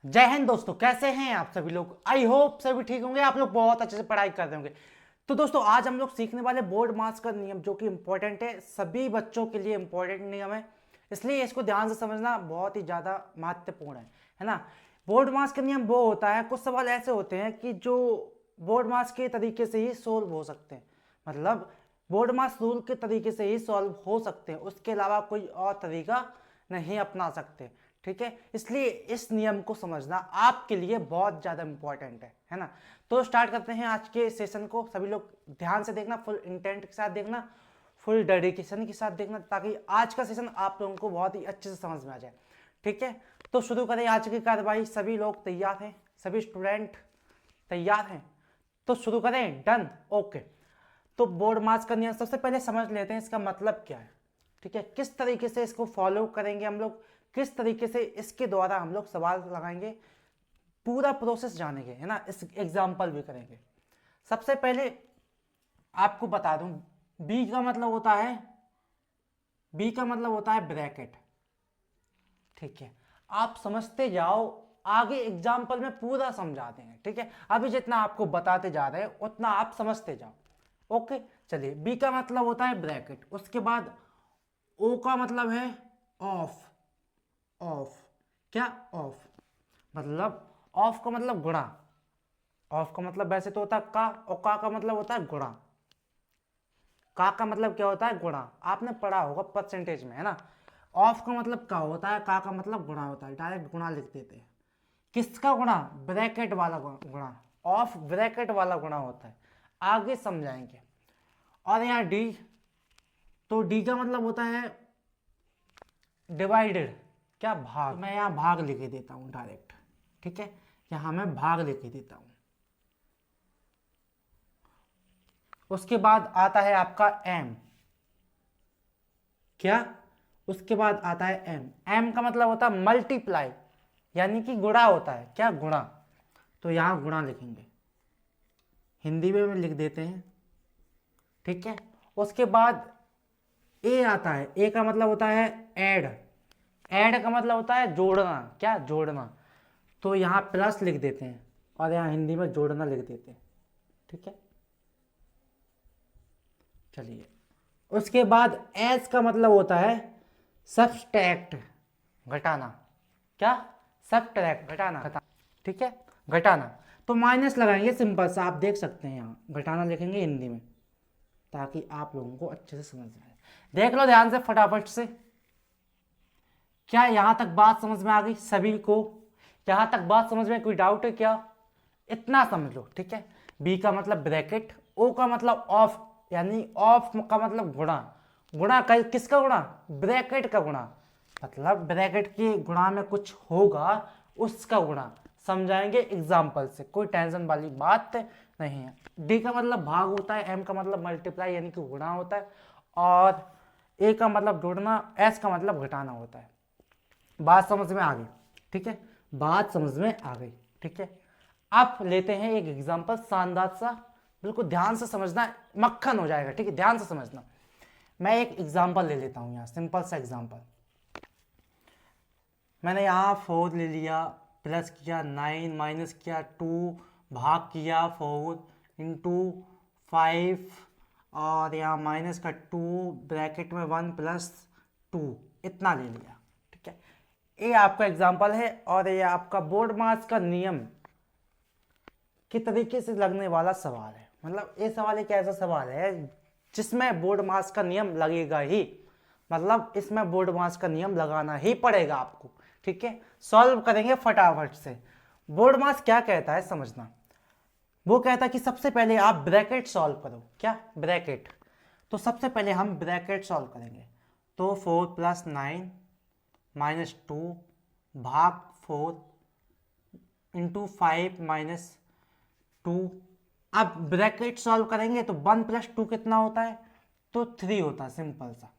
जय हिंद दोस्तों, कैसे हैं आप सभी लोग। आई होप सभी ठीक होंगे, आप लोग बहुत अच्छे से पढ़ाई कर रहे होंगे। तो दोस्तों आज हम लोग सीखने वाले बोर्ड मार्क्स का नियम जो कि इंपॉर्टेंट है, सभी बच्चों के लिए इंपॉर्टेंट नियम है, इसलिए इसको ध्यान से समझना बहुत ही ज़्यादा महत्वपूर्ण है ना। बोर्ड मार्क्स का नियम वो होता है, कुछ सवाल ऐसे होते हैं कि जो बोर्ड मार्क्स के तरीके से ही सोल्व हो सकते हैं, मतलब बोर्ड मार्क्स रूल के तरीके से ही सॉल्व हो सकते हैं, उसके अलावा कोई और तरीका नहीं अपना सकते। ठीक है, इसलिए इस नियम को समझना आपके लिए बहुत ज़्यादा इंपॉर्टेंट है ना। तो स्टार्ट करते हैं आज के सेशन को। सभी लोग ध्यान से देखना, फुल इंटेंट के साथ देखना, फुल डेडिकेशन के साथ देखना, ताकि आज का सेशन आप लोगों को बहुत ही अच्छे से समझ में आ जाए। ठीक है, तो शुरू करें आज की कार्रवाई। सभी लोग तैयार हैं, सभी स्टूडेंट तैयार हैं, तो शुरू करें। Done, okay. तो बोर्ड मार्क्स का नियम सबसे पहले समझ लेते हैं, इसका मतलब क्या है। ठीक है, किस तरीके से इसको फॉलो करेंगे हम लोग, किस तरीके से इसके द्वारा हम लोग सवाल लगाएंगे, पूरा प्रोसेस जानेंगे, है ना। इस एग्जाम्पल भी करेंगे। सबसे पहले आपको बता दूं, बी का मतलब होता है, बी का मतलब होता है ब्रैकेट। ठीक है, आप समझते जाओ, आगे एग्जाम्पल में पूरा समझा देंगे। ठीक है, अभी जितना आपको बताते जा रहे हैं उतना आप समझते जाओ। ओके, चलिए। बी का मतलब होता है ब्रैकेट, उसके बाद ओ का मतलब है ऑफ। ऑफ क्या? ऑफ मतलब, ऑफ का मतलब गुणा। ऑफ का मतलब वैसे तो होता है का, और का मतलब होता है गुणा। का मतलब क्या होता है? गुणा। आपने पढ़ा होगा परसेंटेज में, है ना। ऑफ का मतलब का होता है, का मतलब गुणा होता है, डायरेक्ट गुणा लिख देते हैं। किसका गुणा? ब्रैकेट वाला गुणा। ऑफ ब्रैकेट वाला गुणा होता है, आगे समझाएंगे। और यहाँ डी, तो डी का मतलब होता है डिवाइडेड, क्या? भाग। तो मैं यहाँ भाग लिख देता हूँ डायरेक्ट। ठीक है, यहाँ मैं भाग लिख देता हूँ। उसके बाद आता है आपका एम। क्या? उसके बाद आता है एम। एम का मतलब होता है मल्टीप्लाई, यानी कि गुणा होता है। क्या? गुणा। तो यहाँ गुणा लिखेंगे, हिंदी में लिख देते हैं। ठीक है, उसके बाद ए आता है। ए का मतलब होता है ऐड। ऐड का मतलब होता है जोड़ना। क्या? जोड़ना। तो यहाँ प्लस लिख देते हैं और यहाँ हिंदी में जोड़ना लिख देते हैं। ठीक है, चलिए। उसके बाद एस का मतलब होता है सब्सट्रैक्ट, घटाना। क्या? सब्सट्रैक्ट, घटाना। ठीक है, घटाना। तो माइनस लगाएंगे, सिंपल सा, आप देख सकते हैं यहाँ घटाना लिखेंगे हिंदी में, ताकि आप लोगों को अच्छे से समझ में आए। देख लो ध्यान से फटाफट से। क्या यहां तक बात समझ में आ गई सभी को? यहां तक बात समझ में कोई डाउट है क्या? इतना समझ लो। ठीक है, बी का मतलब ब्रैकेट, ओ का मतलब ऑफ, यानी ऑफ का मतलब गुणा। गुणा किसका गुणा? ब्रैकेट का गुणा, मतलब ब्रैकेट के गुणा में कुछ होगा उसका गुणा। समझाएंगे एग्जाम्पल से, कोई टेंशन वाली बात नहीं है। डी का मतलब भाग होता है, एम का मतलब मल्टीप्लाई यानी कि गुणा होता है, और ए का मतलब जोड़ना, एस का मतलब घटाना होता है। बात समझ में आ गई? ठीक है, बात समझ में आ गई। ठीक है, आप लेते हैं एक एग्जांपल शानदार सा, बिल्कुल ध्यान से समझना, मक्खन हो जाएगा। ठीक है, ध्यान से समझना। मैं एक एग्जांपल ले लेता हूं यहाँ, सिंपल सा एग्जांपल। मैंने यहाँ 4 ले लिया, प्लस किया 9, माइनस किया 2, भाग किया 4 इंटू 5, और यहाँ माइनस का 2, ब्रैकेट में 1 प्लस 2, इतना ले लिया। ठीक है, ये आपका एग्जांपल है, और ये आपका बोर्ड मार्क्स का नियम के तरीके से लगने वाला सवाल है। मतलब ये सवाल एक ऐसा सवाल है जिसमें बोर्ड मार्क्स का नियम लगेगा ही, मतलब इसमें बोर्ड मार्क्स का नियम लगाना ही पड़ेगा आपको। ठीक है, सॉल्व करेंगे फटाफट से। बोर्ड मार्क्स क्या कहता है समझना, वो कहता है कि सबसे पहले आप ब्रैकेट सॉल्व करो। क्या? ब्रैकेट। तो सबसे पहले हम ब्रैकेट सॉल्व करेंगे। तो 4 प्लस 9 माइनस 2 भाग 4 इंटू 5 माइनस 2। अब ब्रैकेट सॉल्व करेंगे तो 1 प्लस 2 कितना होता है? तो 3 होता है, सिंपल सा।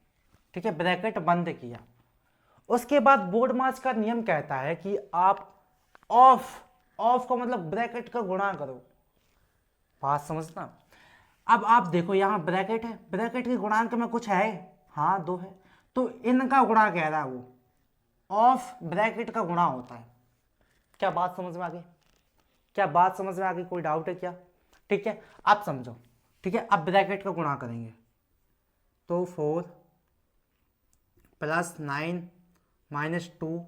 ठीक है, ब्रैकेट बंद किया। उसके बाद बोर्ड मार्क्स का नियम कहता है कि आप ऑफ, ऑफ का मतलब ब्रैकेट का गुणा करो। बात समझना। अब आप देखो यहाँ ब्रैकेट है, ब्रैकेट के गुणांक में कुछ है? हाँ, 2 है। तो इनका गुणा कह रहा है वो, ऑफ ब्रैकेट का गुणा होता है। क्या बात समझ में आ गई? क्या बात समझ में आ गई? कोई डाउट है क्या? ठीक है, अब समझो। ठीक है, अब ब्रैकेट का गुणा करेंगे तो 4 + 9 - 2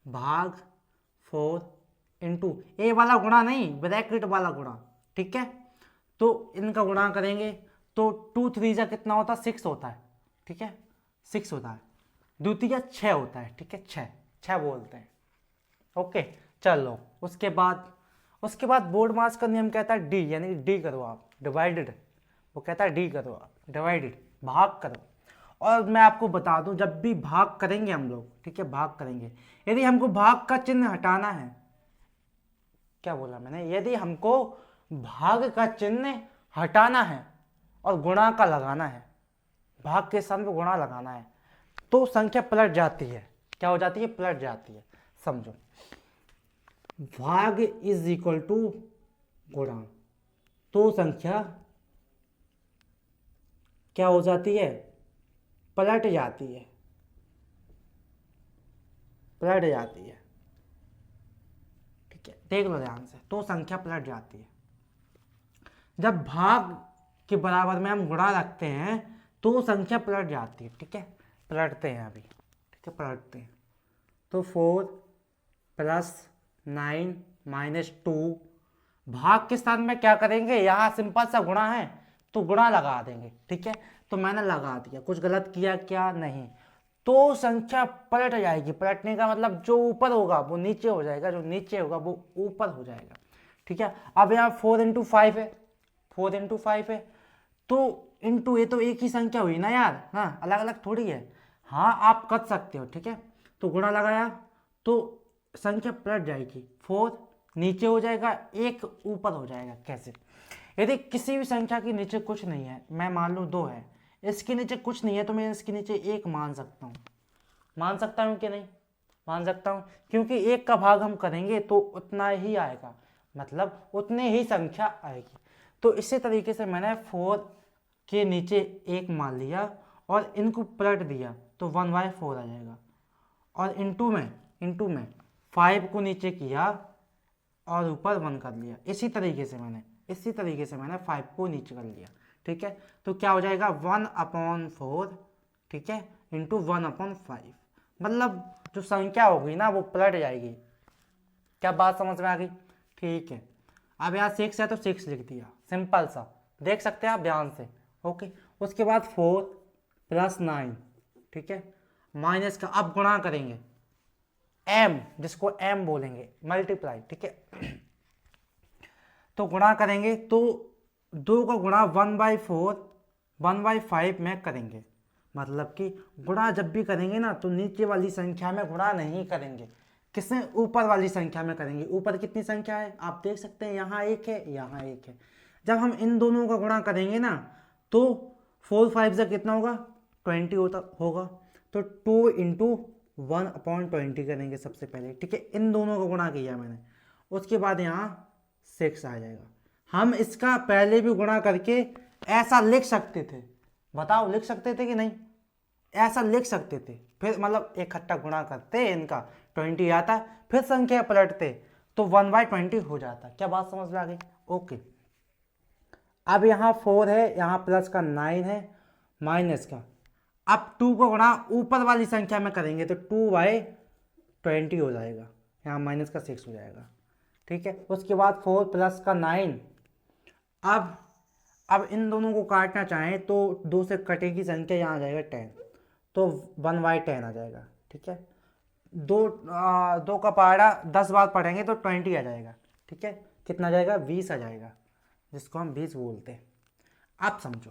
भाग 4 इंटू ए वाला गुणा नहीं, ब्रैकेट वाला गुणा। ठीक है, तो इनका गुणा करेंगे तो 2 3 जा कितना होता है? 6 होता है। ठीक है, 6 होता है। द्वितीय 6 होता है। ठीक है, 6 बोलते हैं। ओके, चलो उसके बाद बोर्ड मास का नियम कहता है डी, यानी डी करो आप, डिवाइडेड। वो कहता है डी करो आप, डिवाइडेड, भाग करो। और मैं आपको बता दूं, जब भी भाग करेंगे हम लोग, ठीक है, भाग करेंगे, यदि हमको भाग का चिन्ह हटाना है, क्या बोला मैंने, यदि हमको भाग का चिन्ह हटाना है और गुणा का लगाना है, भाग के स्थान पर गुणा लगाना है, तो संख्या पलट जाती है। क्या हो जाती है? पलट जाती है। समझो, भाग इज इक्वल टू गुणा, तो संख्या क्या हो जाती है? पलट जाती है, पलट जाती है। ठीक है, देख लो ध्यान से, तो संख्या पलट जाती है। जब भाग के बराबर में हम गुणा रखते हैं तो संख्या पलट जाती है। ठीक है, पलटते हैं अभी। ठीक है, पलटते हैं तो 4 + 9 - 2 भाग के स्थान में क्या करेंगे? यहाँ सिंपल सा गुणा है तो गुणा लगा देंगे। ठीक है, तो मैंने लगा दिया, कुछ गलत किया क्या? नहीं। तो संख्या पलट जाएगी। पलटने का मतलब जो ऊपर होगा वो नीचे हो जाएगा, जो नीचे होगा वो ऊपर हो जाएगा। ठीक है, अब यहाँ 4 × 5 है, 4 × 5 है, तो इंटू ये तो एक ही संख्या हुई ना यार, हाँ, अलग अलग थोड़ी है। हाँ, आप कर सकते हो। ठीक है, तो गुणा लगाया तो संख्या पलट जाएगी, 4 नीचे हो जाएगा, 1 ऊपर हो जाएगा। कैसे? यदि किसी भी संख्या के नीचे कुछ नहीं है, मैं मान लूँ 2 है, इसके नीचे कुछ नहीं है, तो मैं इसके नीचे 1 मान सकता हूँ। मान सकता हूँ कि नहीं? मान सकता हूँ, क्योंकि 1 का भाग हम करेंगे तो उतना ही आएगा, मतलब उतने ही संख्या आएगी। तो इसी तरीके से मैंने 4 के नीचे 1 मान लिया और इनको पलट दिया तो 1/4 आ जाएगा। और इंटू में 5 को नीचे किया और ऊपर 1 कर लिया। इसी तरीके से मैंने 5 को नीचे कर लिया। ठीक है, तो क्या हो जाएगा? 1/4, ठीक है, इंटू 1/5, मतलब जो संख्या होगी ना वो पलट जाएगी। क्या बात समझ में आ गई? ठीक है, अब यहाँ 6 है तो 6 लिख दिया, सिंपल सा, देख सकते हैं आप ध्यान से। ओके, उसके बाद 4 + 9, ठीक है, माइनस का, अब गुणा करेंगे, m, जिसको m बोलेंगे, मल्टीप्लाई। ठीक है, तो गुणा करेंगे तो 2 का गुणा 1/4 1/5 में करेंगे। मतलब कि गुणा जब भी करेंगे ना तो नीचे वाली संख्या में गुणा नहीं करेंगे, किसमें? ऊपर वाली संख्या में करेंगे। ऊपर कितनी संख्या है आप देख सकते हैं, यहाँ 1 है, यहाँ 1 है। जब हम इन दोनों का गुणा करेंगे ना तो 4 5 से कितना होगा? 20 होगा। तो 2 × 1/20 करेंगे सबसे पहले। ठीक है, इन दोनों का गुणा किया मैंने, उसके बाद यहाँ 6 आ जाएगा। हम इसका पहले भी गुणा करके ऐसा लिख सकते थे, बताओ लिख सकते थे कि नहीं? ऐसा लिख सकते थे, फिर मतलब इकट्ठा गुणा करते, इनका 20 आता, फिर संख्या पलटते तो 1/20 हो जाता। क्या बात समझ में आ गई? ओके, अब यहाँ 4 है, यहाँ प्लस का 9 है, माइनस का, अब 2 को गुणा ऊपर वाली संख्या में करेंगे तो 2/20 हो जाएगा, यहाँ माइनस का 6 हो जाएगा। ठीक है, उसके बाद 4 + का 9, अब इन दोनों को काटना चाहें तो 2 से कटेगी संख्या, यहाँ आ जाएगा 10, तो 1/10 आ जाएगा। ठीक है, 2 का पहाड़ा 10 बार पढ़ेंगे तो 20 आ जाएगा। ठीक है, कितना आ जाएगा? 20 आ जाएगा, जिसको हम 20 बोलते हैं। अब समझो,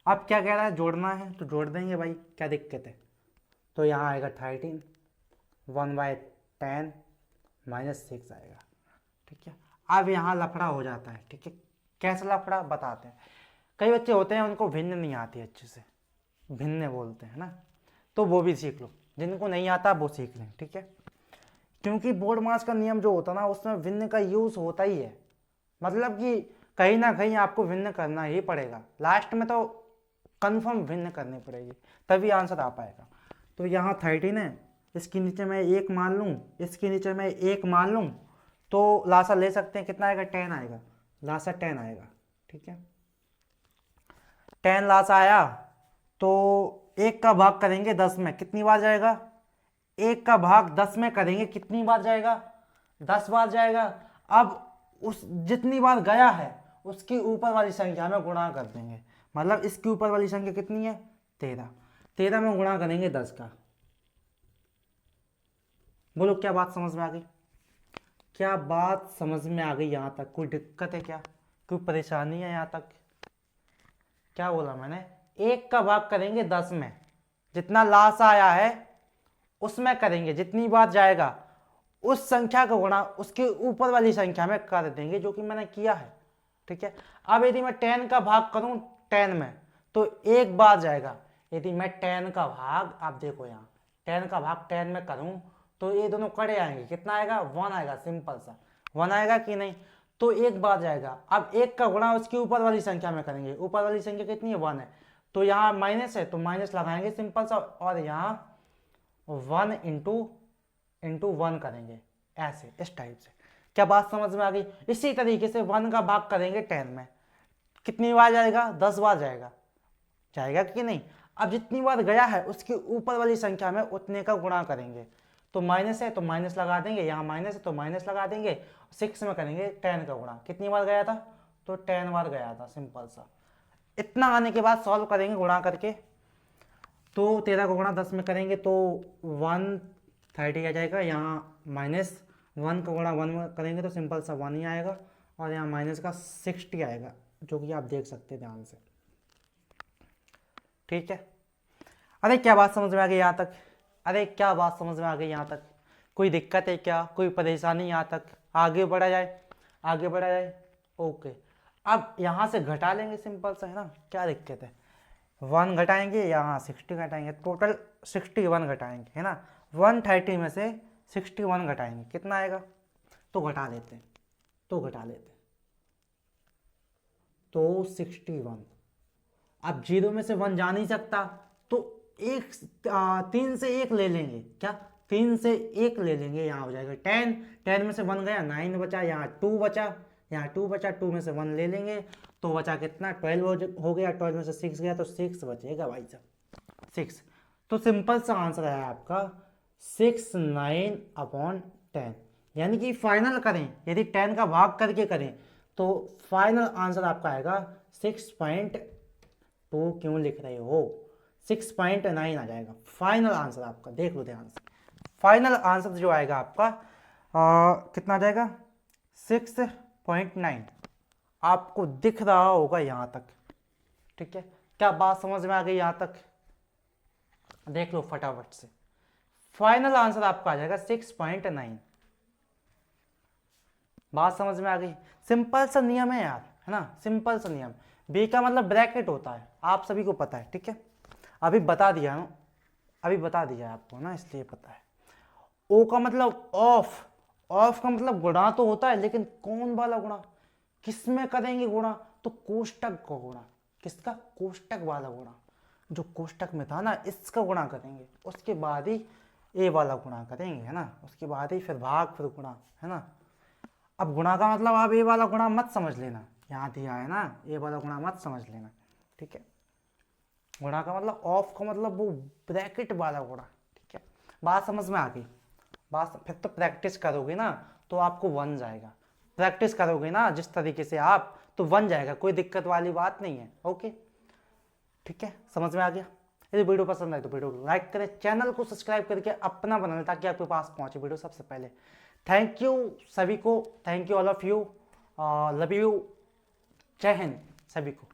अब क्या कह रहा है? जोड़ना है तो जोड़ देंगे भाई, क्या दिक्कत है? तो यहाँ आएगा 13, 1/10 -6 आएगा। ठीक है, अब यहाँ लफड़ा हो जाता है। ठीक है, कैसा लफड़ा बताते हैं। कई बच्चे होते हैं उनको भिन्न नहीं आती अच्छे से, भिन्न बोलते हैं ना, तो वो भी सीख लो, जिनको नहीं आता वो सीख लें। ठीक है, क्योंकि बोर्ड मास का नियम जो होता है ना उसमें भिन्न का यूज होता ही है, मतलब कि कहीं ना कहीं आपको भिन्न करना ही पड़ेगा, लास्ट में तो कंफर्म भिन्न करनी पड़ेगी, तभी आंसर आ पाएगा। तो यहाँ 13 है इसके नीचे मैं 1 मान लूँ, इसके नीचे मैं 1 मान लूँ, तो लासा ले सकते हैं, कितना आएगा 10 आएगा, लासा 10 आएगा। ठीक है, 10 लासा आया तो 1 का भाग करेंगे 10 में, कितनी बार जाएगा, 1 का भाग 10 में करेंगे कितनी बार जाएगा, 10 बार जाएगा। अब उस जितनी बार गया है उसकी ऊपर वाली संख्या में गुणा कर देंगे, मतलब इसकी ऊपर वाली संख्या कितनी है 13, 13 में गुणा करेंगे 10 का। बोलो क्या बात समझ में आ गई, क्या बात समझ में आ गई, यहाँ तक कोई दिक्कत है क्या, कोई परेशानी है यहाँ तक। क्या बोला मैंने, 1 का भाग करेंगे 10 में, जितना लाश आया है उसमें करेंगे, जितनी बार जाएगा उस संख्या का गुणा उसके ऊपर वाली संख्या में कर देंगे, जो कि मैंने किया है। ठीक है, अब यदि मैं 10 का भाग करूं 10 में तो 1 बार जाएगा, यदि मैं 10 का भाग, आप देखो यहाँ 10 का भाग 10 में करूं तो ये दोनों कड़े आएंगे, कितना आएगा 1 आएगा, सिंपल सा 1 आएगा कि नहीं, तो 1 बार जाएगा। अब 1 का गुणा उसकी ऊपर वाली संख्या में करेंगे, ऊपर वाली संख्या कितनी है 1 है, तो यहाँ माइनस है तो माइनस लगाएंगे सिंपल सा, और यहाँ 1 इंटू 1 करेंगे, ऐसे इस टाइप से। क्या बात समझ में आ गई। इसी तरीके से 1 का भाग करेंगे 10 में, कितनी बार जाएगा 10 बार जाएगा, जाएगा कि नहीं। अब जितनी बार गया है उसकी ऊपर वाली संख्या में उतने का गुणा करेंगे, तो माइनस है तो माइनस लगा देंगे, यहाँ माइनस है तो माइनस लगा देंगे, 6 में करेंगे 10 का गुणा, कितनी बार गया था तो 10 बार गया था, सिंपल सा। इतना आने के बाद सॉल्व करेंगे गुणा करके, तो 13 का गुणा 10 में करेंगे तो 130 आ जाएगा, यहाँ माइनस 1 का गुणा 1 में करेंगे तो सिंपल सा 1 ही आएगा, और यहाँ माइनस का 60 आएगा, जो कि आप देख सकते हैं ध्यान से। ठीक है, अरे क्या बात समझ में आ गई यहाँ तक, अरे क्या बात समझ में आ गई यहाँ तक, कोई दिक्कत है क्या, कोई परेशानी यहाँ तक, आगे बढ़ा जाए, आगे बढ़ा जाए। ओके, अब यहाँ से घटा लेंगे सिंपल सा, है ना, क्या दिक्कत है, 1 घटाएंगे, यहाँ 60 घटाएंगे, टोटल 61 घटाएंगे, है ना, 130 में से 61 घटाएंगे, कितना आएगा, तो घटा लेते हैं, तो 61। अब 0 में से 1 जा नहीं सकता, तो 3 से 1 ले लेंगे, क्या 3 से 1 ले लेंगे, यहाँ हो जाएगा 10, 10 में से 1 गया 9 बचा, यहाँ 2 बचा, यहाँ 2 बचा, 2 में से 1 ले लेंगे तो बचा कितना 12 हो गया, 12 में से 6 गया तो 6 बचेगा भाई साहब, 6। तो सिंपल सा आंसर है आपका 6 9/10, यानी कि फाइनल करें, यदि 10 का भाग करके करें तो फाइनल आंसर आपका आएगा 6.2, क्यों लिख रहे हो 6.9 आ जाएगा फाइनल आंसर आपका, देख लो ध्यान से, फाइनल आंसर जो आएगा आपका कितना आ जाएगा 6.9, आपको दिख रहा होगा यहाँ तक। ठीक है, क्या बात समझ में आ गई यहाँ तक, देख लो फटाफट से, फाइनल आंसर आपका आ जाएगा 6.9। बात समझ में आ गई, सिंपल सा नियम है यार, है ना, सिंपल सा नियम। बी का मतलब ब्रैकेट होता है, आप सभी को पता है। ठीक है, अभी बता दिया हूँ, अभी बता दिया आपको ना, इसलिए पता है। ओ का मतलब ऑफ, ऑफ का मतलब गुणा तो होता है, लेकिन कौन वाला गुणा, किस में करेंगे गुणा, तो कोष्टक का गुणा, किसका, कोष्टक वाला गुणा, जो कोष्टक में था ना इसका गुणा करेंगे, उसके बाद ही ए वाला गुणा करेंगे, है ना, उसके बाद ही फिर भाग फिर गुणा, है ना। अब गुणा का मतलब आप ए वाला गुणा मत समझ लेना, यहाँ दिया है ना, ए वाला गुणा मत समझ लेना। ठीक है, गुणा का मतलब ऑफ का मतलब वो ब्रैकेट वाला गुणा। ठीक है, बात समझ में आ गई, बात फिर तो प्रैक्टिस करोगे ना तो आपको बन जाएगा, प्रैक्टिस करोगे ना जिस तरीके से आप, तो बन जाएगा, कोई दिक्कत वाली बात नहीं है। ओके, ठीक है, समझ में आ गया। यदि वीडियो पसंद आए तो वीडियो को लाइक करें, चैनल को सब्सक्राइब करके अपना बनाना, ताकि आपके पास पहुंचे वीडियो सबसे पहले। थैंक यू सभी को, thank you all of you, love you, जय हिंद सभी को।